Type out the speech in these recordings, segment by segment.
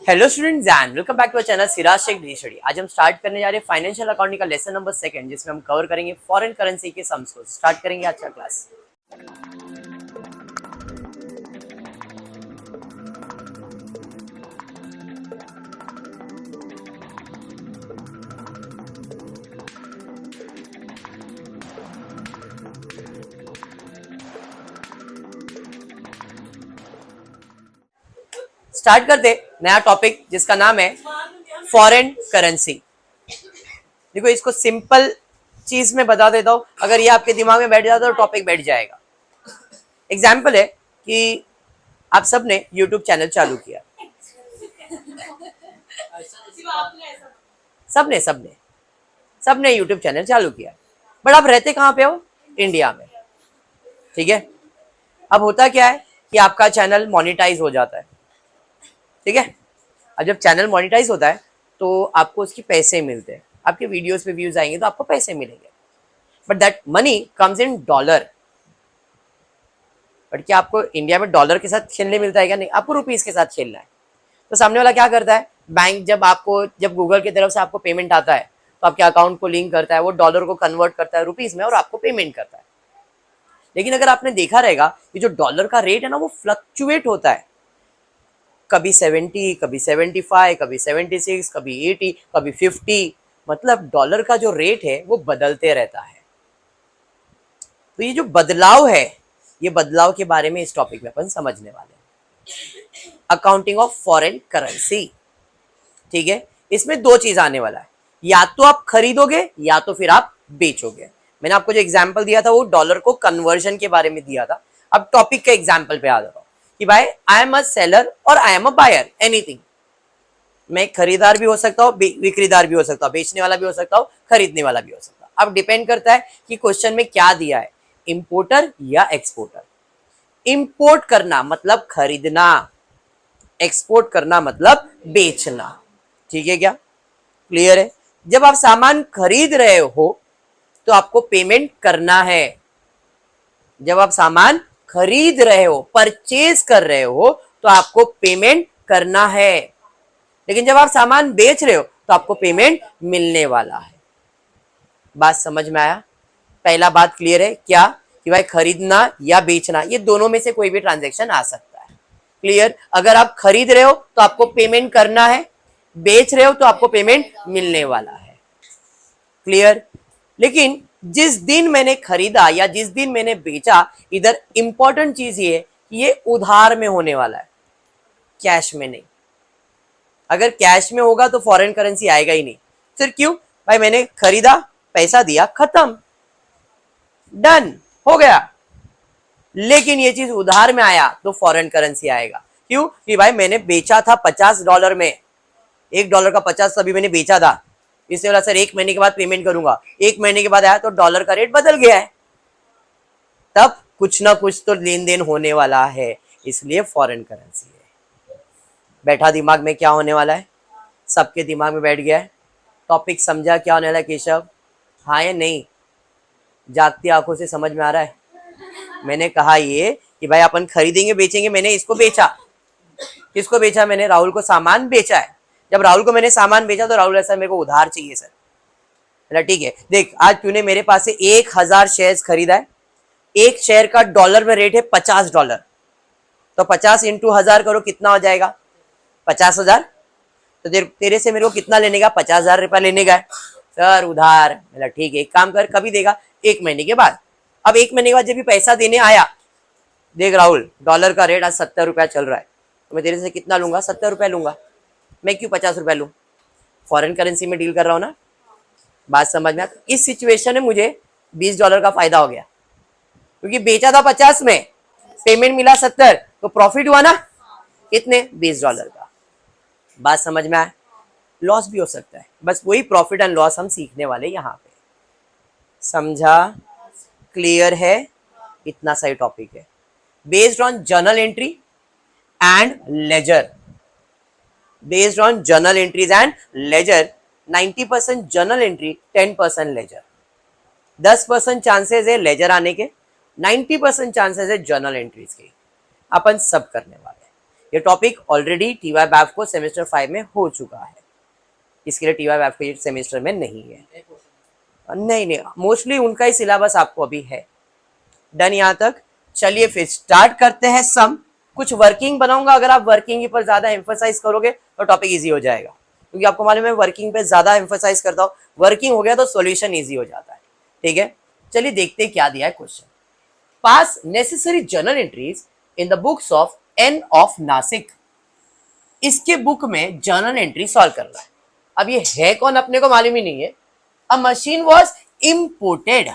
Hello students and welcome back to our channel Siraj Shaikh daily study. आज हम start करने जा रहे हैं फाइनेंशियल अकाउंटिंग का लेसन नंबर 2 जिसमें हम कवर करेंगे फॉरेन करेंसी के सम्स को। स्टार्ट करेंगे आज का क्लास। स्टार्ट करते नया टॉपिक जिसका नाम है फॉरेन करेंसी। देखो इसको सिंपल चीज में बता देता हूं, अगर ये आपके दिमाग में बैठ जाता तो टॉपिक बैठ जाएगा। एग्जाम्पल है कि आप सब ने यूट्यूब चैनल चालू किया, सबने यूट्यूब चैनल चालू किया, बट आप रहते कहाँ पे हो? इंडिया में। ठीक है, अब होता क्या है कि आपका चैनल मोनेटाइज हो जाता है। ठीक है, अब जब चैनल मोनेटाइज होता है तो आपको उसके पैसे मिलते हैं, आपके वीडियोस पे व्यूज आएंगे तो आपको पैसे मिलेंगे, but that money comes in dollar. But क्या आपको इंडिया में डॉलर के साथ खेलने मिलता है क्या? नहीं, आपको रुपीस के साथ खेलना है। तो सामने वाला क्या करता है, बैंक जब गूगल की तरफ से आपको पेमेंट आता है तो आपके अकाउंट को लिंक करता है, वो डॉलर को कन्वर्ट करता है रुपीस में और आपको पेमेंट करता है। लेकिन अगर आपने देखा रहेगा कि जो डॉलर का रेट है ना वो फ्लक्चुएट होता है, कभी 70, कभी 75, कभी 76, कभी 80, कभी 50। मतलब डॉलर का जो रेट है वो बदलते रहता है। तो ये जो बदलाव है, ये बदलाव के बारे में इस टॉपिक में अपन समझने वाले हैं, अकाउंटिंग ऑफ फॉरेन करेंसी। ठीक है, इसमें दो चीज आने वाला है, या तो आप खरीदोगे या तो फिर आप बेचोगे। मैंने आपको जो एग्जांपल दिया था वो डॉलर को कन्वर्जन के बारे में दिया था। अब टॉपिक के एग्जांपल पे आ जाता हूं कि भाई आई एम अ सेलर और I am a buyer, anything. मैं खरीदार भी हो सकता हूँ, विक्रीदार भी हो सकता हूँ, बेचने वाला भी हो सकता हूँ, खरीदने वाला भी हो सकता हूँ। अब डिपेंड करता है कि क्वेश्चन में क्या दिया है, इंपोर्टर या एक्सपोर्टर। इंपोर्ट करना मतलब खरीदना, एक्सपोर्ट करना मतलब बेचना। ठीक है क्या? क्लियर है? जब आप सामान खरीद रहे हो तो आपको पेमेंट करना है। जब आप सामान खरीद रहे हो, परचेज कर रहे हो, तो आपको पेमेंट करना है। लेकिन जब आप सामान बेच रहे हो तो आपको पेमेंट मिलने वाला है। बात समझ में आया? पहला बात क्लियर है क्या कि भाई खरीदना या बेचना, ये दोनों में से कोई भी ट्रांजैक्शन आ सकता है। क्लियर? अगर आप खरीद रहे हो तो आपको पेमेंट करना है, बेच रहे हो तो आपको पेमेंट मिलने वाला है। क्लियर? लेकिन जिस दिन मैंने खरीदा या जिस दिन मैंने बेचा, इधर इंपॉर्टेंट चीज ये है कि ये उधार में होने वाला है, कैश में नहीं। अगर कैश में होगा तो फॉरेन करेंसी आएगा ही नहीं। फिर क्यों? भाई मैंने खरीदा, पैसा दिया, खत्म, डन, हो गया। लेकिन ये चीज उधार में आया तो फॉरेन करेंसी आएगा। क्यों? कि भाई मैंने बेचा था $50 में, $1 का 50 तभी मैंने बेचा था, इससे बोला सर 1 महीने के बाद पेमेंट करूंगा। 1 महीने के बाद आया तो डॉलर का रेट बदल गया है, तब कुछ ना कुछ तो लेन देन होने वाला है, इसलिए फॉरेन करेंसी है। बैठा दिमाग में क्या होने वाला है? सबके दिमाग में बैठ गया है। टॉपिक समझा क्या होने वाला है केशव? हाँ या नहीं? जागती आंखों से समझ में आ रहा है? मैंने कहा ये कि भाई अपन खरीदेंगे बेचेंगे, मैंने इसको बेचा। किसको बेचा? मैंने राहुल को सामान बेचा है। जब राहुल को मैंने सामान बेचा तो राहुल ऐसा मेरे को उधार चाहिए सर। ठीक है, देख आज तूने मेरे पास से 1000 शेयर खरीदा है, एक शेयर का डॉलर में रेट है $50, तो 50 इंटू 1000 करो, कितना हो जाएगा? 50,000। तो तेरे से मेरे को कितना लेने का? 50,000 रुपया लेने का है सर उधार। मतलब ठीक है, एक काम कर, कभी देगा? 1 महीने के बाद। अब 1 महीने के बाद जब भी पैसा देने आया, देख राहुल डॉलर का रेट आज 70 रुपया चल रहा है, तो मैं तेरे से कितना लूंगा? 70 रुपया लूंगा। मैं क्यों 50 रुपया लूँ? फॉरेन करेंसी में डील कर रहा हूँ ना। बात समझ में? इस सिचुएशन में मुझे $20 का फायदा हो गया, क्योंकि बेचा था 50 में, पेमेंट मिला 70, तो प्रॉफिट हुआ ना कितने? $20 का। बात समझ में आया? लॉस भी हो सकता है, बस वही प्रॉफिट एंड लॉस हम सीखने वाले यहाँ पे। समझा? क्लियर है? इतना सही टॉपिक है। Based on journal entry and ledger, based on journal entries and ledger, 90% journal entry, 10% ledger. 10% chances है लेजर आने के, 90% चांसेस है जर्नल एंट्रीज के। अपन सब करने वाले हैं। ये टॉपिक ऑलरेडी टीवाई बैफ को सेमेस्टर 5 में हो चुका है, इसके लिए टीवाई बैफ को ये सेमेस्टर में नहीं है। नहीं नहीं, मोस्टली उनका ही सिलेबस आपको अभी है। डन यहाँ तक। चलिए फिर स्टार्ट करते हैं सम। कुछ वर्किंग बनाऊंगा, अगर आप वर्किंग पर ज्यादा एम्फोसाइज करोगे तो टॉपिक इजी हो जाएगा, क्योंकि आपको मालूम है वर्किंग पे ज्यादा एम्फोसाइज करता हूँ, वर्किंग हो गया तो सॉल्यूशन इजी हो जाता है। ठीक है, चलिए देखते हैं क्या दिया है question. Pass necessary journal entries in the books of N of Nashik. इसके बुक में जर्नल एंट्री सॉल्व करना है। अब ये है कौन अपने को मालूम ही नहीं है। A machine was imported,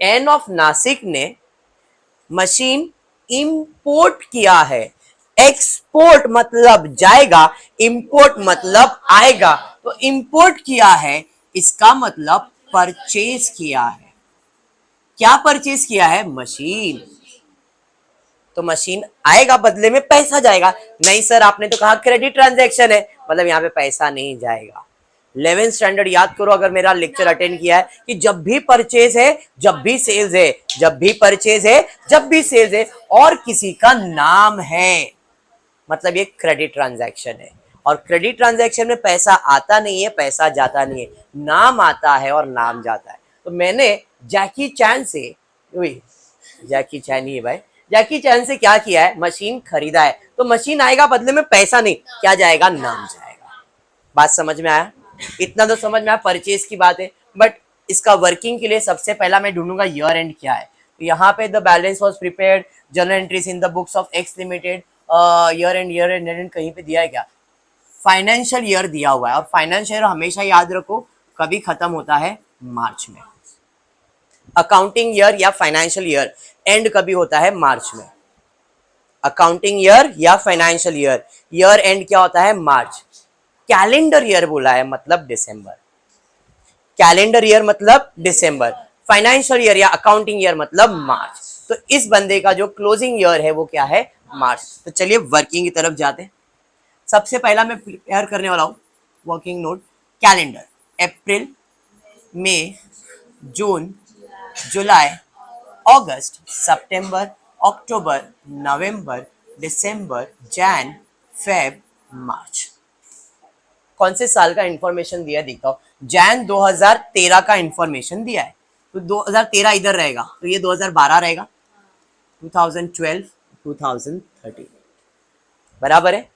N of Nashik ने मशीन इंपोर्ट किया है। एक्सपोर्ट मतलब जाएगा, इंपोर्ट मतलब आएगा, तो इंपोर्ट किया है इसका मतलब परचेज किया है। क्या परचेज किया है? मशीन। तो मशीन आएगा, बदले में पैसा जाएगा। नहीं सर आपने तो कहा क्रेडिट ट्रांजैक्शन है, मतलब यहाँ पे पैसा नहीं जाएगा। 11th स्टैंडर्ड याद करो अगर मेरा लेक्चर अटेंड किया है, कि जब भी परचेज है जब भी सेल्स है, जब भी परचेज है जब भी सेल्स है और किसी का नाम है, मतलब ये क्रेडिट ट्रांजैक्शन है। और क्रेडिट ट्रांजैक्शन में पैसा आता नहीं है, पैसा जाता नहीं है, नाम आता है और नाम जाता है। तो मैंने जैकी चैन से, जैकी चैन ही है भाई, जैकी चैन से क्या किया है? मशीन खरीदा है। तो मशीन आएगा, बदले में पैसा नहीं, क्या जाएगा? नाम जाएगा। बात समझ में आया? इतना तो समझ में आया, परचेज की बात है। बट इसका वर्किंग के लिए सबसे पहला मैं ढूंढूंगा ईयर एंड क्या है। तो यहाँ पे the balance was prepared, journal entries in the books of x limited, year and कहीं पे दिया है क्या? फाइनेंशियल ईयर दिया हुआ है, और फाइनेंशियल ईयर हमेशा याद रखो कभी खत्म होता है? मार्च में। अकाउंटिंग ईयर या फाइनेंशियल ईयर एंड कभी होता है? मार्च में। अकाउंटिंग ईयर या फाइनेंशियल ईयर, ईयर एंड क्या होता है? मार्च। कैलेंडर ईयर बोला है मतलब दिसंबर, कैलेंडर ईयर मतलब दिसंबर, फाइनेंशियल ईयर या अकाउंटिंग ईयर मतलब मार्च। तो इस बंदे का जो क्लोजिंग ईयर है वो क्या है? मार्च। तो चलिए वर्किंग की तरफ जाते हैं। सबसे पहला मैं प्रिपेयर करने वाला हूँ वर्किंग नोट। कैलेंडर, अप्रैल, मई, जून, जुलाई, अगस्त, सितंबर, अक्टूबर, नवंबर, दिसंबर, जैन, फेब, मार्च। कौन से साल का इंफॉर्मेशन दिया है देखता हूं। जैन 2013 का इंफॉर्मेशन दिया है, तो 2013 इधर रहेगा, तो ये 2012 रहेगा, 2012, 2013 बराबर है।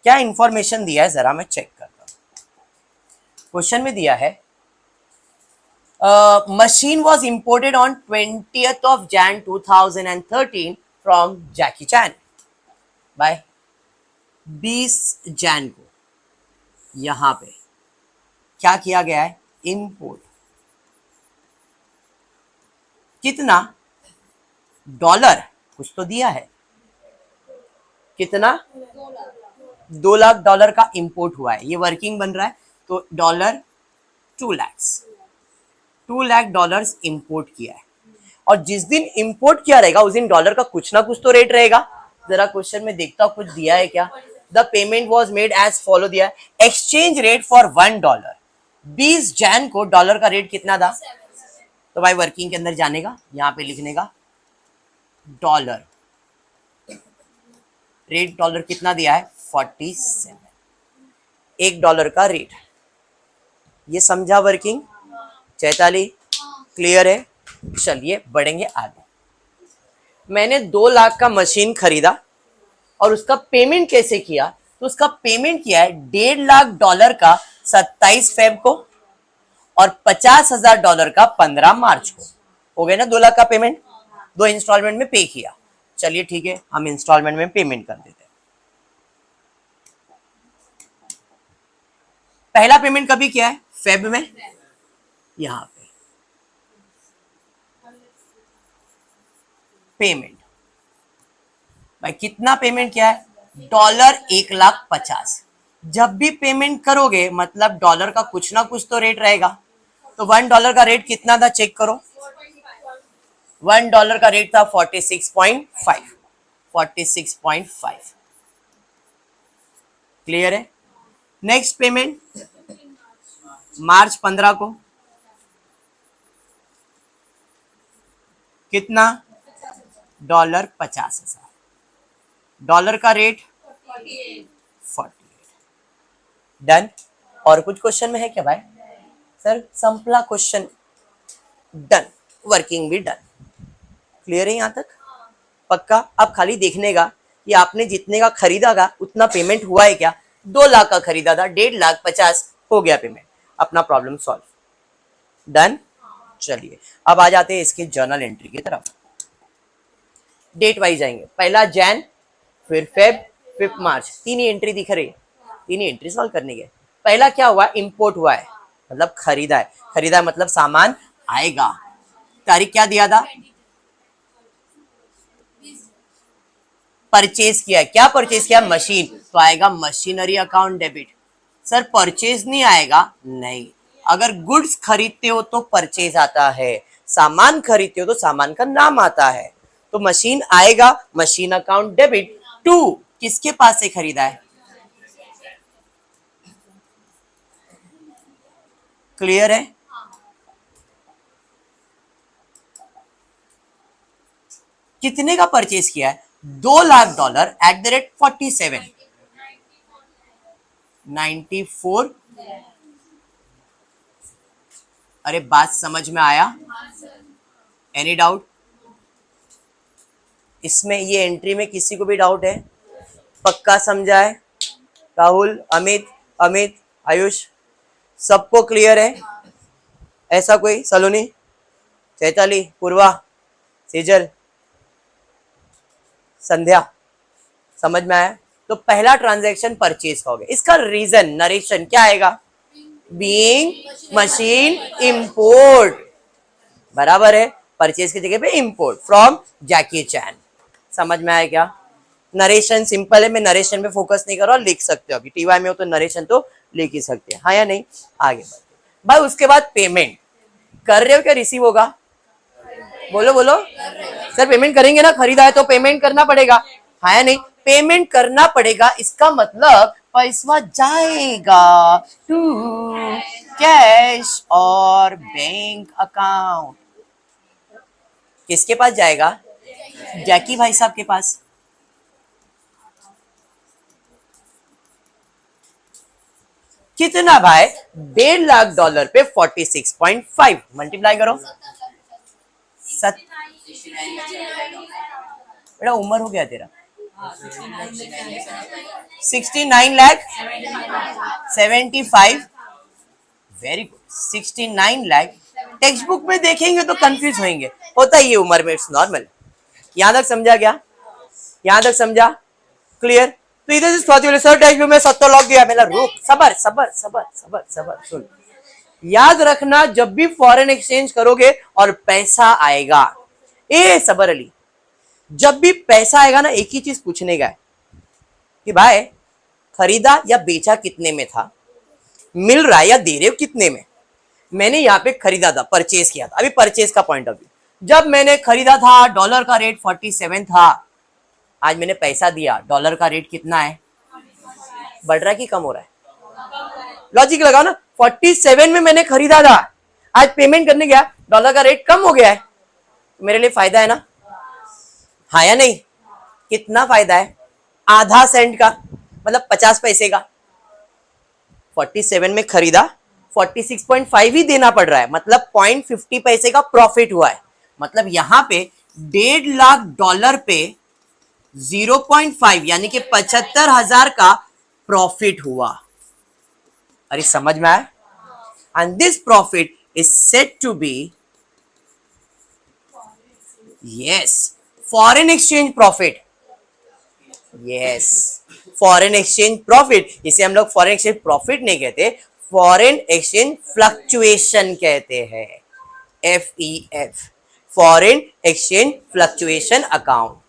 क्या इंफॉर्मेशन दिया है जरा मैं चेक करता हूं। क्वेश्चन में दिया है machine was imported on 20th of Jan 2013 from Jackie Chan by 20 Jan को। यहां पे क्या किया गया है? इंपोर्ट। कितना? डॉलर, कुछ तो दिया है। कितना? 2 लाख डॉलर का इंपोर्ट हुआ है। ये वर्किंग बन रहा है, तो डॉलर 2 लाख डॉलर्स इंपोर्ट किया है। और जिस दिन इंपोर्ट किया रहेगा उस दिन डॉलर का कुछ ना कुछ तो रेट रहेगा। जरा क्वेश्चन में देखता हूं कुछ दिया है क्या। The payment was made as follow दिया है। Exchange rate for $1। 20 जैन को डॉलर का रेट कितना था? तो भाई वर्किंग के अंदर जाने का, यहां पे लिखने का डॉलर रेट, डॉलर कितना दिया है? 47। $1 का रेट। ये समझा वर्किंग? चैताली क्लियर है? चलिए बढ़ेंगे आगे। मैंने 2 लाख का मशीन खरीदा और उसका पेमेंट कैसे किया? तो उसका पेमेंट किया है $1.5 का 27 फेब को और $50,000 का 15 मार्च को। हो गया ना 2 लाख का पेमेंट? 2 इंस्टॉलमेंट में पे किया। चलिए ठीक है, हम इंस्टॉलमेंट में पेमेंट कर देते हैं। पहला पेमेंट कभी किया है? फेब में। यहां पे पेमेंट भाई कितना पेमेंट किया है? $1,50,000। जब भी पेमेंट करोगे मतलब डॉलर का कुछ ना कुछ तो रेट रहेगा। तो $1 का रेट कितना था चेक करो। $1 का रेट था 46.5। 46.5 क्लियर है? नेक्स्ट पेमेंट मार्च 15 को कितना? $50,000। डॉलर का रेट 48। डन। और कुछ क्वेश्चन में है क्या भाई? सर संपला क्वेश्चन। डन, वर्किंग भी डन। क्लियर है यहां तक? पक्का? अब खाली देखने का कि आपने जितने का खरीदा था उतना पेमेंट हुआ है क्या। 2 लाख का खरीदा था, 1.50 लाख हो गया पेमेंट, अपना प्रॉब्लम सॉल्व। डन। चलिए अब आ जाते हैं इसके जर्नल एंट्री की तरफ। डेट वाइज जाएंगे, पहला जैन, फिर फेब, फिर मार्च, 3 ही एंट्री दिख रही है, 3 ही एंट्री सॉल्व करने के। पहला क्या हुआ? इंपोर्ट हुआ है, मतलब खरीदा है। खरीदा है मतलब सामान आएगा। तारीख क्या दिया था? परचेज किया। क्या परचेज किया? मशीन, तो आएगा machinery account debit. Sir purchase नहीं आएगा? नहीं, अगर गुड्स खरीदते हो तो परचेज आता है, सामान खरीदते हो तो सामान का नाम आता है। तो मशीन आएगा, मशीन अकाउंट डेबिट टू, किसके पास से खरीदा है? क्लियर है? कितने का परचेज किया है? $2 लाख @47 94। अरे बात समझ में आया? एनी डाउट इसमें? ये एंट्री में किसी को भी डाउट है? पक्का समझा है? राहुल, अमित, अमित, आयुष, सबको क्लियर है? ऐसा कोई? सलोनी, चैताली, पूर्वा, सेजल, संध्या, समझ में आया? तो पहला ट्रांजैक्शन परचेज का हो गया। इसका रीजन नरेशन क्या आएगा? बीइंग मशीन इंपोर्ट, बराबर है। परचेज की जगह पे इंपोर्ट फ्रॉम जैकी चैन। समझ में आया क्या? नरेशन सिंपल है, मैं नरेशन पे फोकस नहीं कर रहा, लिख सकते हो। अभी टीवाई में हो तो नरेशन तो लिख ही सकते हैं, हाँ या नहीं? आगे बढ़ते भाई। उसके बाद पेमेंट कर रहे हो क्या रिसीव होगा? बोलो बोलो। सर पेमेंट करेंगे ना, खरीदा है तो पेमेंट करना पड़ेगा, हाँ या नहीं? पेमेंट करना पड़ेगा, इसका मतलब पैसा जाएगा टू कैश और बैंक अकाउंट। किसके पास जाएगा? जैकी भाई साहब के पास। कितना भाई? $1.5 लाख पे 46.5 मल्टीप्लाई करो। बेटा उम्र हो गया तेरा? 69,75,। Very good, 69 lakh. Text book में देखेंगे तो कंफ्यूज होंगे, होता ही है उम्र में, इट्स नॉर्मल। यहां तक समझा क्या? यहां तक समझा? क्लियर? तो इधर से स्वाति बोले सर टेक्स्ट बुक में 70 लॉक दिया। मेरा रुक, सबर सबर सबर सबर सबर, सुन। याद रखना, जब भी फॉरेन एक्सचेंज करोगे और पैसा आएगा, ए सबर अली, जब भी पैसा आएगा ना, एक ही चीज पूछने का है कि भाई खरीदा या बेचा कितने में था, मिल रहा है या दे रहे हो कितने में। मैंने यहाँ पे खरीदा था, परचेज किया था। अभी परचेज का पॉइंट ऑफ व्यू, जब मैंने खरीदा था डॉलर का रेट 47 था, आज मैंने पैसा दिया, डॉलर का रेट कितना है? बढ़ रहा है कि कम हो रहा है? लॉजिक लगाओ ना, 47 में मैंने खरीदा था, आज पेमेंट करने गया, डॉलर का रेट कम हो गया है, मेरे लिए फायदा है ना, हाँ या नहीं? कितना फायदा है? आधा सेंट का, मतलब 50 पैसे का। 47 में खरीदा, 46.5 ही देना पड़ रहा है, मतलब 0.50 पैसे का प्रॉफिट हुआ है। मतलब यहां पे $1.5 लाख पे 0.5 यानी कि 75,000 का प्रॉफिट हुआ। अरे समझ में आया? And this profit is said to be, yes, foreign exchange profit. Yes, foreign exchange profit. इसे हम लोग फॉरेन एक्सचेंज प्रॉफिट नहीं कहते, फॉरेन एक्सचेंज फ्लक्चुएशन कहते हैं, FEF, foreign exchange fluctuation account.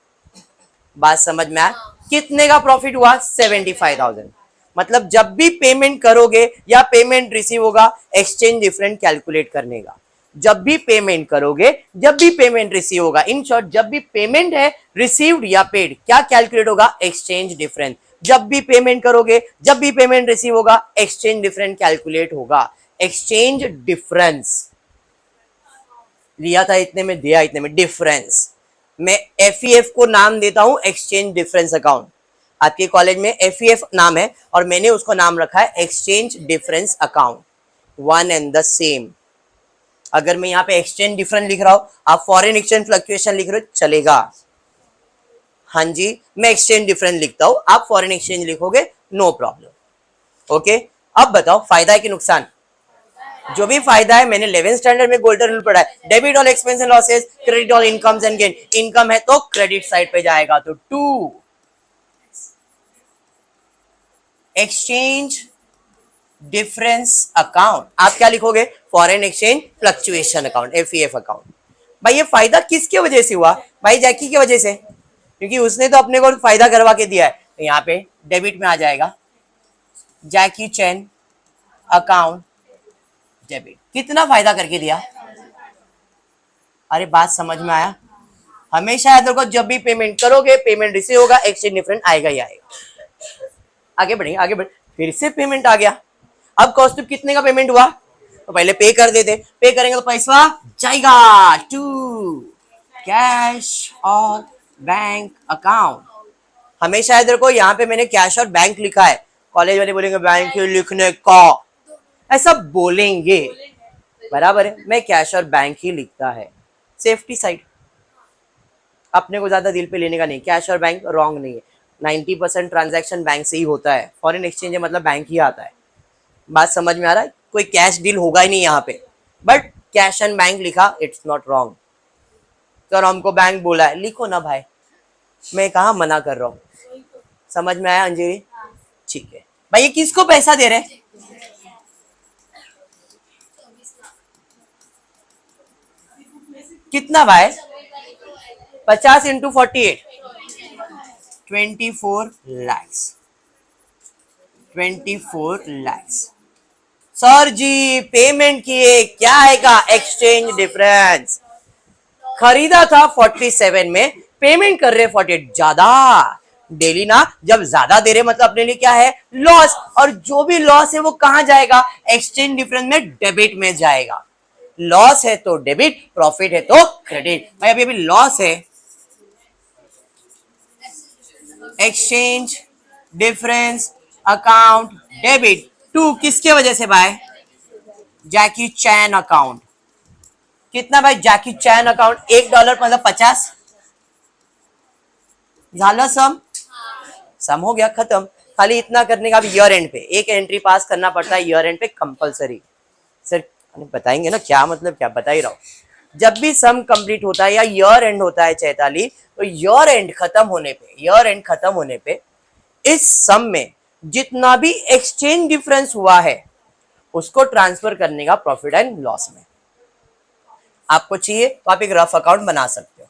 बात समझ में आया? कितने का प्रॉफिट हुआ? 75,000। मतलब जब भी पेमेंट करोगे या पेमेंट रिसीव होगा, एक्सचेंज डिफरेंट कैलकुलेट करने का। जब भी पेमेंट करोगे, जब भी पेमेंट रिसीव होगा, इन शॉर्ट जब भी पेमेंट है रिसीव्ड या पेड, क्या कैलकुलेट होगा? Exchange difference. जब भी पेमेंट करोगे, जब भी पेमेंट रिसीव होगा, एक्सचेंज डिफरेंस कैलकुलेट होगा। एक्सचेंज डिफरेंस, लिया था इतने में, दिया इतने में, डिफरेंस। मैं एफ को नाम देता हूं एक्सचेंज डिफरेंस अकाउंट। आपके कॉलेज में एफ नाम है और मैंने उसको नाम रखा है exchange difference account, one and the same. अगर मैं यहाँ पे एक्सचेंज डिफरेंस लिख रहा हूं, आप फॉरेन एक्सचेंज फ्लक्चुएशन लिख रहे हो, चलेगा। हाँ जी, मैं एक्सचेंज डिफरेंस लिखता हूं, आप फॉरेन एक्सचेंज लिखोगे, नो प्रॉब्लम। ओके, अब बताओ फायदा है कि नुकसान? जो भी फायदा है मैंने 11th स्टैंडर्ड में गोल्डन रूल पढ़ा है, debit all expense and losses, credit all incomes and gain. Income है तो क्रेडिट साइड पे जाएगा, तो 2 एक्सचेंज डिफरेंस अकाउंट। आप क्या लिखोगे? Foreign exchange fluctuation account, F account. भाई ये फायदा किसकी वजह से हुआ? भाई जैकी की वजह से, क्योंकि उसने तो अपने को फायदा करवा के दिया है। तो यहाँ पे डेबिट में आ जाएगा जैकी चैन अकाउंट डेबिट। कितना फायदा करके दिया? अरे बात समझ में आया? हमेशा याद रखो, जब भी पेमेंट करोगे पेमेंट रिसीव होगा, एक्सचेंज डिफरेंस आएगा ही आएगा। आगे बढ़ेंगे, आगे बढ़, फिर से पेमेंट आ गया। अब कॉस्ट्यूम कितने का पेमेंट हुआ? तो पहले पे कर देते, पे करेंगे तो पैसा जाएगा टू कैश और बैंक अकाउंट। हमेशा याद रखो, यहाँ पे मैंने कैश और बैंक लिखा है। कॉलेज वाले बोलेंगे बैंक लिखने का, ऐसा बोलेंगे, बराबर है, मैं कैश और बैंक ही लिखता है, सेफ्टी साइड। अपने को ज्यादा दिल पे लेने का नहीं, कैश और बैंक रॉन्ग नहीं है। 90% ट्रांजैक्शन बैंक से ही होता है, फॉरेन एक्सचेंज है मतलब बैंक ही आता है। बात समझ में आ रहा है? कोई कैश डील होगा ही नहीं यहाँ पे, बट कैश एंड बैंक लिखा, इट्स नॉट रॉन्ग। सर हमको बैंक बोला है, लिखो ना भाई, मैं कहा मना कर रहा हूँ। समझ में आया अंजलि? ठीक है भाई, ये किसको पैसा दे रहे? कितना भाई? 50 इंटू 48, 24 लैक्स, 24 लैक्स। सर जी पेमेंट किए, क्या आएगा? Exchange difference. खरीदा था 47 में, पेमेंट कर रहे 48, ज्यादा। डेली ना, जब ज्यादा दे रहे मतलब अपने लिए क्या है? लॉस। और जो भी लॉस है वो कहां जाएगा? एक्सचेंज डिफरेंस में, डेबिट में जाएगा। लॉस है तो डेबिट, प्रॉफिट है तो क्रेडिट। भाई अभी अभी लॉस है, एक्सचेंज डिफरेंस अकाउंट डेबिट 2 किसके वजह से भाई? जैकी चैन अकाउंट। कितना भाई? जैकी चैन अकाउंट $1 मतलब 50। झाला सम, सम हो गया, खत्म। खाली इतना करने का, भी ईयर एंड पे एक एंट्री पास करना पड़ता है, ईयर एंड पे कंपलसरी। सर बताएंगे ना क्या मतलब, क्या बता ही रहा हूं। जब भी सम कंप्लीट होता है या ईयर एंड होता है चैताली, तो ईयर एंड खत्म होने पे, ईयर एंड खत्म होने पे इस सम में जितना भी एक्सचेंज डिफरेंस हुआ है उसको ट्रांसफर करने का प्रॉफिट एंड लॉस में। आपको चाहिए तो आप एक रफ अकाउंट बना सकते हो,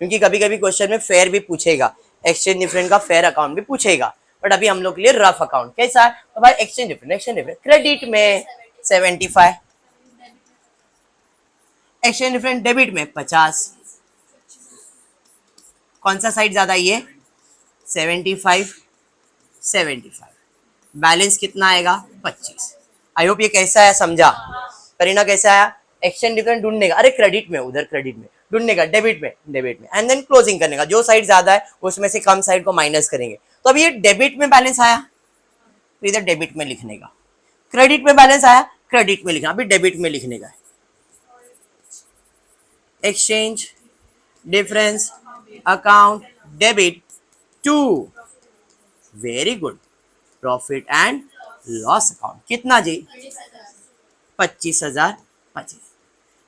क्योंकि कभी कभी क्वेश्चन में फेयर भी पूछेगा, एक्सचेंज डिफरेंस का फेयर अकाउंट भी पूछेगा। बट अभी हम लोग के लिए रफ अकाउंट कैसा है? तो भाई एक्सचेंज डिफरेंस क्रेडिट में 75, एक्सचेंज डिफरेंस डेबिट में 50। कौन सा साइड ज्यादा? ये 75, 75। बैलेंस कितना आएगा? 25। आई होप ये कैसा है समझा? करीना कैसा आया? एक्सचेंज डिफरेंस ढूंढने का, अरे क्रेडिट में, उधर क्रेडिट में ढूंढने का, डेबिट में, डेबिट में, एंड देन क्लोजिंग करने का। जो साइड ज्यादा है उसमें से कम साइड को माइनस करेंगे। तो अभी ये डेबिट में बैलेंस आया तो इधर डेबिट में लिखने का, क्रेडिट में बैलेंस आया क्रेडिट में लिखना, अभी डेबिट में लिखने का है। Exchange difference account debit 2, very good, profit and loss account कितना जी? 25,000, 25।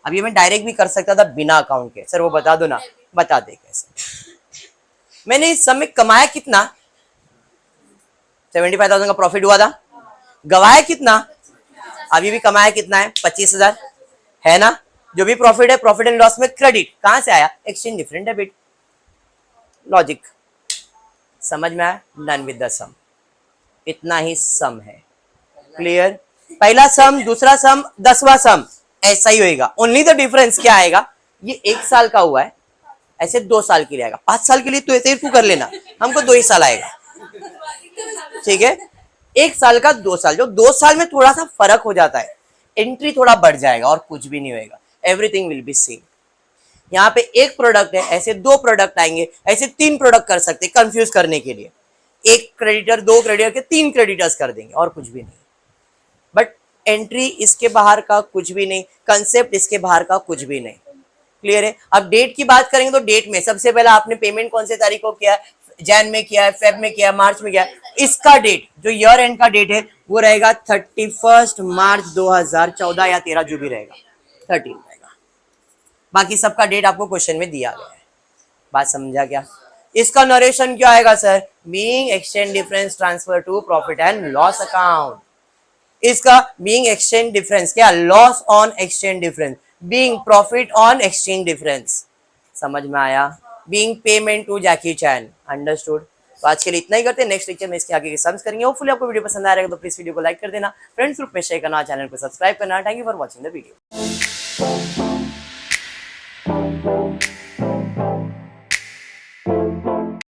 अब ये मैं डायरेक्ट भी कर सकता था बिना अकाउंट के, सर वो बता दो ना, बता दे कैसे। मैंने इस समय कमाया कितना? 75,000 का प्रॉफिट हुआ था, गवाया कितना? अभी भी कमाया कितना है? 25,000 है ना। जो भी प्रॉफिट है, प्रॉफिट एंड लॉस में क्रेडिट कहां से आया? Exchange difference debit. लॉजिक समझ में आया? डन विद द सम, इतना ही सम है। क्लियर? पहला सम, दूसरा सम, 10वां सम ऐसा ही होएगा। ओनली द डिफरेंस क्या आएगा? ये 1 साल का हुआ है, ऐसे 2 साल के लिए आएगा। 5 साल के लिए तो ऐसे ही कर लेना, हमको 2 ही साल आएगा, ठीक है। 1 साल का 2 साल, जो 2 साल में थोड़ा सा फर्क हो जाता है, एंट्री थोड़ा बढ़ जाएगा और कुछ भी नहीं होएगा, एवरीथिंग विल बी सेम। यहाँ पे एक प्रोडक्ट है, ऐसे दो प्रोडक्ट आएंगे, ऐसे तीन प्रोडक्ट कर सकते कंफ्यूज करने के लिए। एक क्रेडिटर, दो क्रेडिटर के तीन क्रेडिटर्स कर देंगे और कुछ भी नहीं। बट एंट्री इसके बाहर का कुछ भी नहीं, कंसेप्ट इसके बाहर का कुछ भी नहीं। क्लियर है। अब डेट की बात करेंगे तो डेट में सबसे पहला आपने पेमेंट कौन से तारीख को किया है? जैन में किया है, फेब में किया है, मार्च में किया है। इसका डेट जो ईयर एंड का डेट है वो रहेगा 31 मार्च 2014 या 13 जो भी रहेगा, 13 रहेगा। बाकी सबका डेट आपको क्वेश्चन में दिया गया है। बात समझा क्या? इसका नरेशन क्या आएगा sir? Being exchange difference transfer to profit and loss account. इसका बीइंग एक्सचेंज डिफरेंस क्या? Loss on exchange difference, being profit on exchange difference. समझ में आया? Being payment to Jackie Chan. Understood? तो आज के लिए इतना ही करते हैं, नेक्स्ट लेक्चर में इसके आगे के सम्स करेंगे। होपफुली आपको वीडियो पसंद आ रहेगा तो प्लीज वीडियो को लाइक कर देना, फ्रेंड्स ग्रुप में शेयर करना, चैनल को सब्सक्राइब करना। Thank you for watching the video.